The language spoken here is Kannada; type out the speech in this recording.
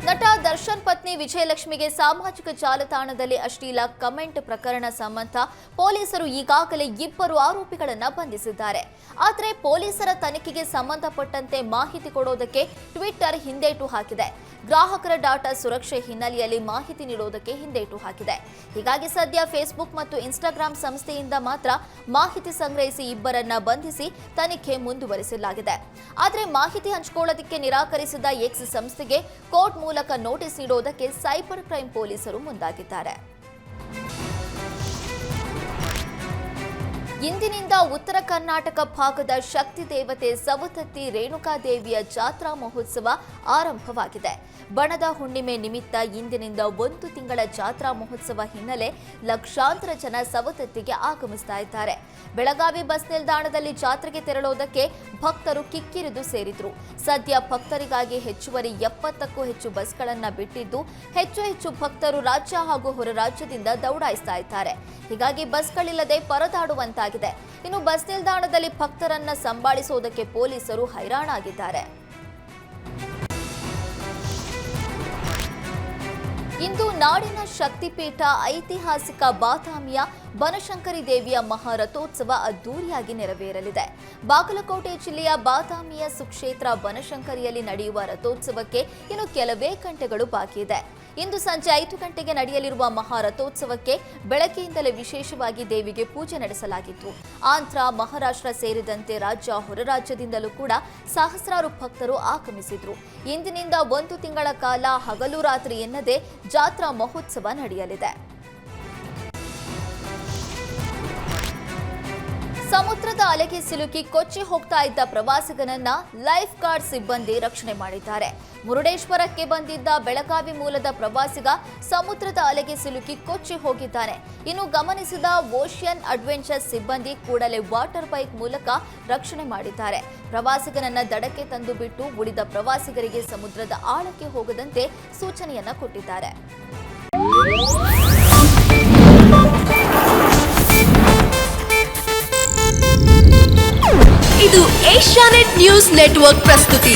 ನಟ ದರ್ಶನ್ ಪತ್ನಿ ವಿಜಯಲಕ್ಷ್ಮಿಗೆ ಸಾಮಾಜಿಕ ಜಾಲತಾಣದಲ್ಲಿ ಅಶ್ಲೀಲ ಕಮೆಂಟ್ ಪ್ರಕರಣ ಸಂಬಂಧ ಪೊಲೀಸರು ಈಗಾಗಲೇ 2 ಆರೋಪಿಗಳನ್ನು ಬಂಧಿಸಿದ್ದಾರೆ. ಆದರೆ ಪೊಲೀಸರ ತನಿಖೆಗೆ ಸಂಬಂಧಪಟ್ಟಂತೆ ಮಾಹಿತಿ ಕೊಡೋದಕ್ಕೆ ಟ್ವಿಟರ್ ಹಿಂದೇಟು ಹಾಕಿದೆ. ಗ್ರಾಹಕರ ಡಾಟಾ ಸುರಕ್ಷೆ ಹಿನ್ನೆಲೆಯಲ್ಲಿ ಮಾಹಿತಿ ನೀಡೋದಕ್ಕೆ ಹಿಂದೇಟು ಹಾಕಿದೆ. ಹೀಗಾಗಿ ಸದ್ಯ ಫೇಸ್ಬುಕ್ ಮತ್ತು ಇನ್ಸ್ಟಾಗ್ರಾಂ ಸಂಸ್ಥೆಯಿಂದ ಮಾತ್ರ ಮಾಹಿತಿ ಸಂಗ್ರಹಿಸಿ ಇಬ್ಬರನ್ನ ಬಂಧಿಸಿ ತನಿಖೆ ಮುಂದುವರಿಸಲಾಗಿದೆ. ಆದರೆ ಮಾಹಿತಿ ಹಂಚಿಕೊಳ್ಳೋದಕ್ಕೆ ನಿರಾಕರಿಸಿದ ಎಕ್ಸ್ ಸಂಸ್ಥೆಗೆ ಕೋರ್ಟ್ ಮೂಲಕ ನೋಟಿಸ್ ನೀಡೋದಕ್ಕೆ ಸೈಬರ್ ಕ್ರೈಂ ಪೊಲೀಸರು ಮುಂದಾಗಿದ್ದಾರೆ. ಇಂದಿನಿಂದ ಉತ್ತರ ಕರ್ನಾಟಕ ಭಾಗದ ಶಕ್ತಿ ದೇವತೆ ಸವದತ್ತಿ ರೇಣುಕಾದೇವಿಯ ಜಾತ್ರಾ ಮಹೋತ್ಸವ ಆರಂಭವಾಗಿದೆ. ಬಣದ ಹುಣ್ಣಿಮೆ ನಿಮಿತ್ತ ಇಂದಿನಿಂದ 1 ತಿಂಗಳ ಜಾತ್ರಾ ಮಹೋತ್ಸವ ಹಿನ್ನೆಲೆ ಲಕ್ಷಾಂತರ ಜನ ಸವದತ್ತಿಗೆ ಆಗಮಿಸ್ತಾ ಇದ್ದಾರೆ. ಬೆಳಗಾವಿ ಬಸ್ ನಿಲ್ದಾಣದಲ್ಲಿ ಜಾತ್ರೆಗೆ ತೆರಳೋದಕ್ಕೆ ಭಕ್ತರು ಕಿಕ್ಕಿರಿದು ಸೇರಿದ್ರು. ಸದ್ಯ ಭಕ್ತರಿಗಾಗಿ ಹೆಚ್ಚುವರಿ 70ಕ್ಕೂ ಹೆಚ್ಚು ಬಸ್ಗಳನ್ನು ಬಿಟ್ಟಿದ್ದು ಹೆಚ್ಚು ಭಕ್ತರು ರಾಜ್ಯ ಹಾಗೂ ಹೊರ ರಾಜ್ಯದಿಂದ ದೌಡಾಯಿಸ್ತಾ ಇದ್ದಾರೆ. ಹೀಗಾಗಿ ಬಸ್ಗಳಿಲ್ಲದೆ ಪರದಾಡುವಂತಾಗಿದೆ. ಇನ್ನು ಬಸ್ ನಿಲ್ದಾಣದಲ್ಲಿ ಭಕ್ತರನ್ನ ಸಂಭಾಳಿಸುವುದಕ್ಕೆ ಪೊಲೀಸರು ಹೈರಾಣಾಗಿದ್ದಾರೆ. ಇಂದು ನಾಡಿನ ಶಕ್ತಿಪೀಠ ಐತಿಹಾಸಿಕ ಬಾದಾಮಿಯ ಬನಶಂಕರಿ ದೇವಿಯ ಮಹಾರಥೋತ್ಸವ ಅದ್ದೂರಿಯಾಗಿ ನೆರವೇರಲಿದೆ. ಬಾಗಲಕೋಟೆ ಜಿಲ್ಲೆಯ ಬಾದಾಮಿಯ ಸುಕ್ಷೇತ್ರ ಬನಶಂಕರಿಯಲ್ಲಿ ನಡೆಯುವ ರಥೋತ್ಸವಕ್ಕೆ ಇನ್ನು ಕೆಲವೇ ಗಂಟೆಗಳು ಬಾಕಿ ಇದೆ. ಇಂದು ಸಂಜೆ 5 ಗಂಟೆಗೆ ನಡೆಯಲಿರುವ ಮಹಾರಥೋತ್ಸವಕ್ಕೆ ಬೆಳಗ್ಗೆಯಿಂದಲೇ ವಿಶೇಷವಾಗಿ ದೇವಿಗೆ ಪೂಜೆ ನಡೆಸಲಾಗಿತ್ತು. ಆಂಧ್ರ, ಮಹಾರಾಷ್ಟ್ರ ಸೇರಿದಂತೆ ರಾಜ್ಯ ಹೊರ ರಾಜ್ಯದಿಂದಲೂ ಕೂಡ ಸಹಸ್ರಾರು ಭಕ್ತರು ಆಗಮಿಸಿದ್ರು. ಇಂದಿನಿಂದ 1 ತಿಂಗಳ ಕಾಲ ಹಗಲು ರಾತ್ರಿ ಎನ್ನದೇ ಜಾತ್ರಾ ಮಹೋತ್ಸವ ನಡೆಯಲಿದೆ. ಸಮುದ್ರದ ಅಲೆಗೆ ಸಿಲುಕಿ ಕೊಚ್ಚಿ ಹೋಗ್ತಾ ಇದ್ದ ಪ್ರವಾಸಿಗನನ್ನ ಲೈಫ್ ಗಾರ್ಡ್ ಸಿಬ್ಬಂದಿ ರಕ್ಷಣೆ ಮಾಡಿದ್ದಾರೆ. ಮುರುಡೇಶ್ವರಕ್ಕೆ ಬಂದಿದ್ದ ಬೆಳಗಾವಿ ಮೂಲದ ಪ್ರವಾಸಿಗ ಸಮುದ್ರದ ಅಲೆಗೆ ಸಿಲುಕಿ ಕೊಚ್ಚಿ ಹೋಗಿದ್ದಾನೆ. ಇನ್ನು ಗಮನಿಸಿದ ಓಷಿಯನ್ ಅಡ್ವೆಂಚರ್ ಸಿಬ್ಬಂದಿ ಕೂಡಲೇ ವಾಟರ್ ಬೈಕ್ ಮೂಲಕ ರಕ್ಷಣೆ ಮಾಡಿದ್ದಾರೆ. ಪ್ರವಾಸಿಗನನ್ನ ದಡಕ್ಕೆ ತಂದು ಬಿಟ್ಟು ಉಳಿದ ಪ್ರವಾಸಿಗರಿಗೆ ಸಮುದ್ರದ ಆಳಕ್ಕೆ ಹೋಗದಂತೆ ಸೂಚನೆಯನ್ನ ಕೊಟ್ಟಿದ್ದಾರೆ. ಇದು ಏಷ್ಯಾನೆಟ್ ನ್ಯೂಸ್ ನೆಟ್ವರ್ಕ್ ಪ್ರಸ್ತುತಿ.